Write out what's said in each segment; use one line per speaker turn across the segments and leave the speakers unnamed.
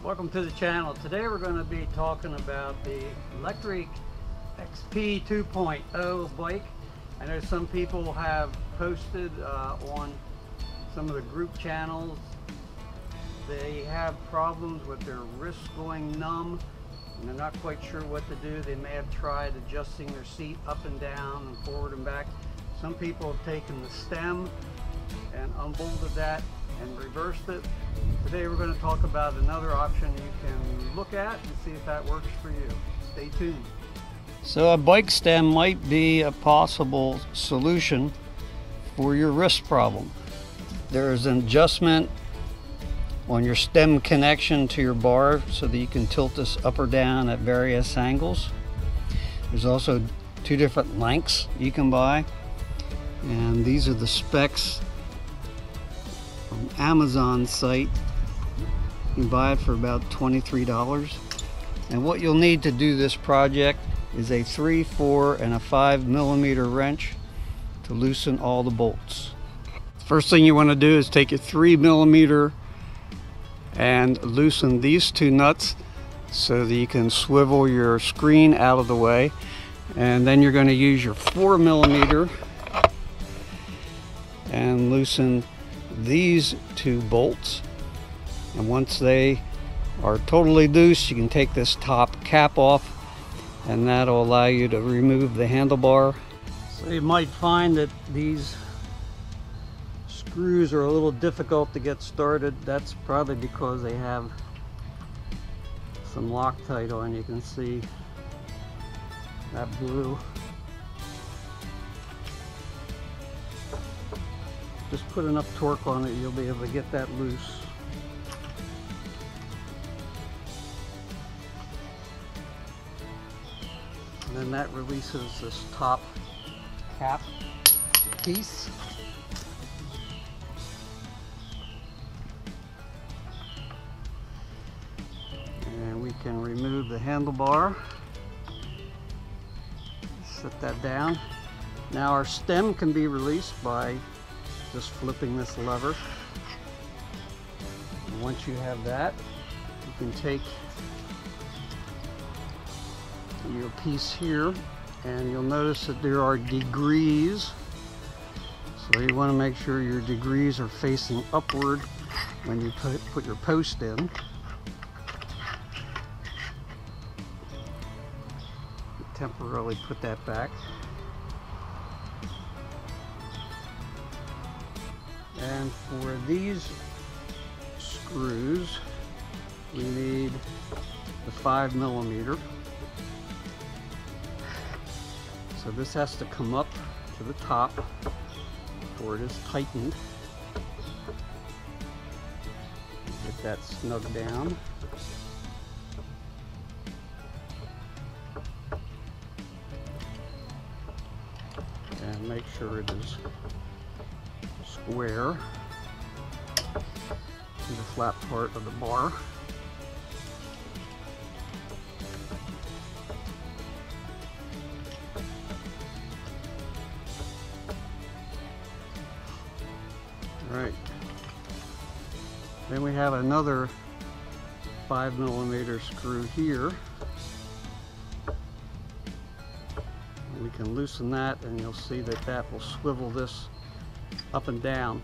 Welcome to the channel. Today we're going to be talking about the Lectric XP 2.0 bike. I know some people have posted on some of the group channels. They have problems with their wrists going numb and they're not quite sure what to do. They may have tried adjusting their seat up and down and forward and back. Some people have taken the stem and unbolted that and reversed it. Today we're going to talk about another option you can look at and see if that works for you. Stay tuned. So a bike stem might be a possible solution for your wrist problem. There is an adjustment on your stem connection to your bar so that you can tilt this up or down at various angles. There's also two different lengths you can buy, and these are the specs from Amazon site. You can buy it for about $23. And what you'll need to do this project is a 3, 4, and a 5 millimeter wrench to loosen all the bolts. First thing you want to do is take your 3 millimeter and loosen these two nuts so that you can swivel your screen out of the way. And then you're going to use your 4 millimeter and loosen these two bolts. And once they are totally loose, you can take this top cap off, and that'll allow you to remove the handlebar. So you might find that these screws are a little difficult to get started. That's probably because they have some Loctite on. You can see that blue. Just put enough torque on it, you'll be able to get that loose. And then that releases this top cap piece. And we can remove the handlebar. Set that down. Now our stem can be released by just flipping this lever. And once you have that, you can take your piece here, and you'll notice that there are degrees. So you want to make sure your degrees are facing upward when you put your post in. Temporarily put that back. And for these screws, we need the 5 millimeter. So this has to come up to the top before it is tightened. Get that snug down. And make sure it is square to the flat part of the bar. Alright, then we have another 5 millimeter screw here. We can loosen that, and you'll see that that will swivel this up and down.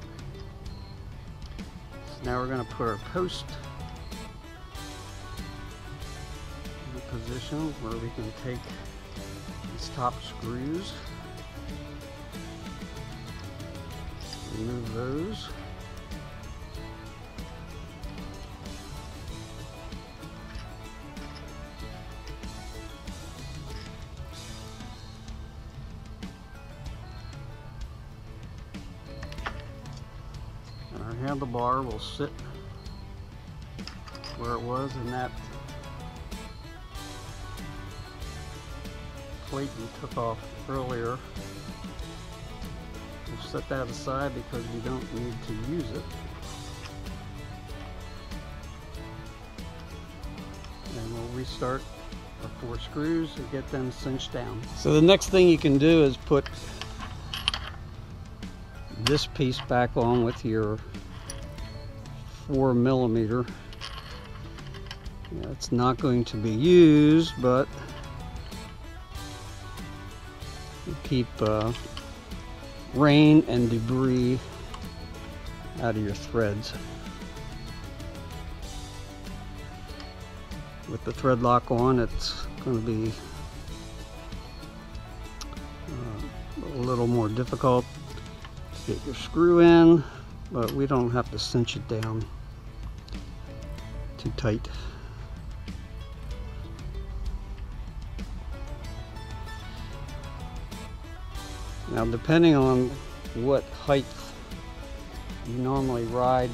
So now we're going to put our post in a position where we can take these top screws, remove those, and our handlebar will sit where it was in that plate we took off earlier. We'll set that aside because we don't need to use it. And we'll restart our 4 screws and get them cinched down. So the next thing you can do is put this piece back on with your 4 millimeter Yeah, it's not going to be used, but keep rain and debris out of your threads. With the thread lock on, it's going to be a little more difficult to get your screw in, but we don't have to cinch it down too tight. Now, depending on what height you normally ride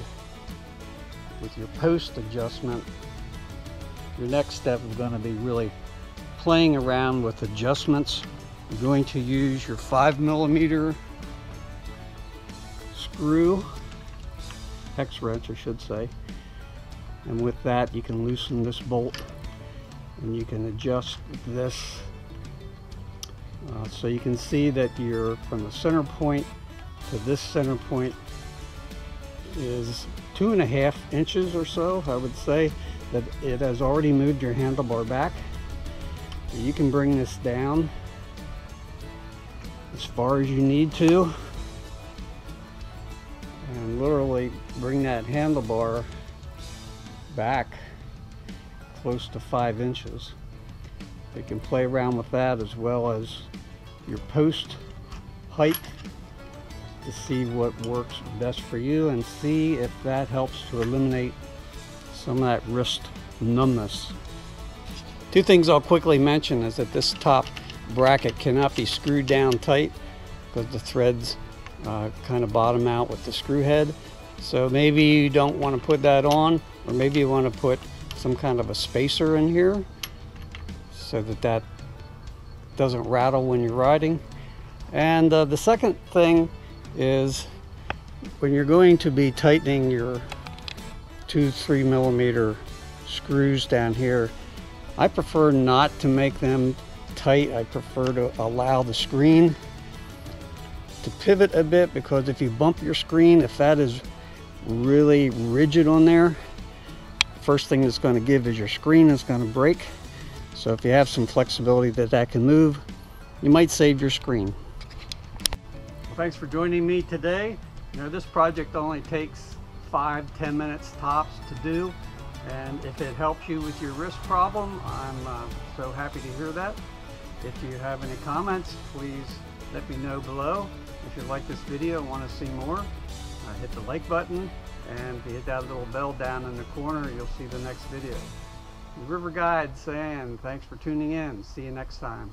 with your post adjustment, your next step is going to be really playing around with adjustments. You're going to use your 5mm screw, hex wrench I should say, and with that you can loosen this bolt and you can adjust this so you can see that you're from the center point to this center point is 2.5 inches or so. I would say that it has already moved your handlebar back. You can bring this down as far as you need to and literally bring that handlebar back close to 5 inches. You can play around with that as well as your post height to see what works best for you and see if that helps to eliminate some of that wrist numbness. Two things I'll quickly mention is that this top bracket cannot be screwed down tight because the threads kind of bottom out with the screw head. So maybe you don't want to put that on, or maybe you want to put some kind of a spacer in here so that that doesn't rattle when you're riding. And the second thing is when you're going to be tightening your 2-3mm screws down here, I prefer not to make them tight. I prefer to allow the screen to pivot a bit, because if you bump your screen, if that is really rigid on there, first thing it's going to give is your screen is going to break. So if you have some flexibility that can move, you might save your screen. Well, thanks for joining me today. You know, this project only takes 5-10 minutes tops to do, and if it helps you with your wrist problem, I'm so happy to hear that. If you have any comments, please let me know below. If you like this video and want to see more, hit the like button, and if you hit that little bell down in the corner, you'll see the next video. River Guide saying thanks for tuning in. See you next time.